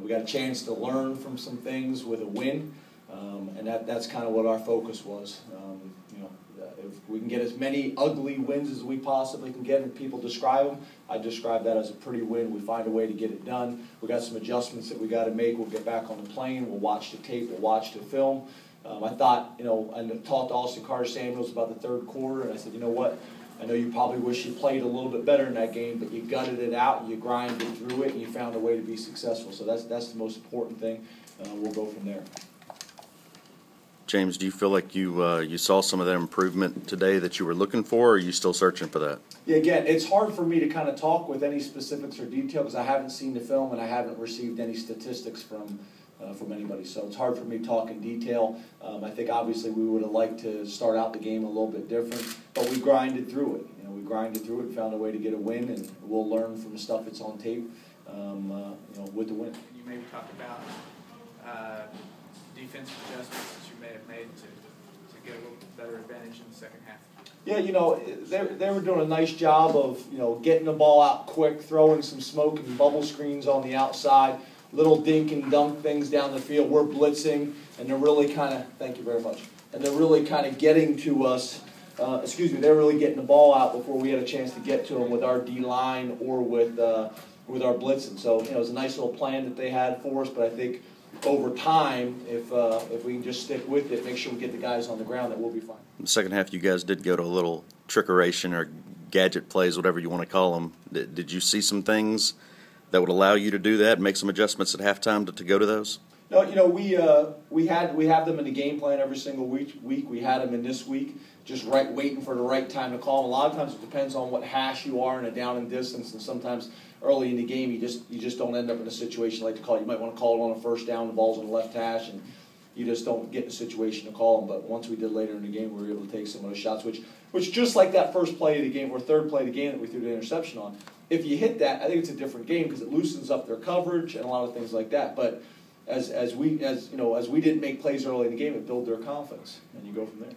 got a chance to learn from some things with a win, and that's kind of what our focus was. You know, if we can get as many ugly wins as we possibly can get, and people describe them, I describe that as a pretty win. We find a way to get it done. We got some adjustments that we got to make. We'll get back on the plane. We'll watch the tape. We'll watch the film. I thought, you know, I talked to Austin Carter-Samuels about the third quarter, and I said, you know what? I know you probably wish you played a little bit better in that game, but you gutted it out, and you grinded through it, and you found a way to be successful. So that's the most important thing. We'll go from there. James, do you feel like you saw some of that improvement today that you were looking for, or are you still searching for that? Yeah, again, it's hard for me to kind of talk with any specifics or detail because I haven't seen the film and I haven't received any statistics from anybody. So it's hard for me to talk in detail. I think obviously we would have liked to start out the game a little bit different, but we grinded through it. You know, we grinded through it and found a way to get a win, and we'll learn from the stuff that's on tape. You know, with the win. You maybe talk about defensive adjustments that you may have made to get a little better advantage in the second half. Yeah, you know, they were doing a nice job of, you know, getting the ball out quick, throwing some smoke and bubble screens on the outside, little dink and dunk things down the field. We're blitzing, and they're really kind of, thank you very much, and they're really kind of getting to us, they're really getting the ball out before we had a chance to get to them with our D-line or with our blitzing. So, you know, it was a nice little plan that they had for us, but I think over time, if we can just stick with it, make sure we get the guys on the ground, that we'll be fine. In the second half, you guys did go to a little trickeration or gadget plays, whatever you want to call them. Did you see some things that would allow you to do that, make some adjustments at halftime to go to those? No, you know, we have them in the game plan every single week. We had them in this week, just waiting for the right time to call them. A lot of times it depends on what hash you are in a down and distance, and sometimes early in the game you just don't end up in a situation like to call. You might want to call it on a first down, the ball's on the left hash, and you just don't get in a situation to call them. But once we did later in the game, we were able to take some of those shots, which just like that first play of the game or third play of the game that we threw the interception on, if you hit that, I think it's a different game because it loosens up their coverage and a lot of things like that. But as we didn't make plays early in the game, it built their confidence, and you go from there.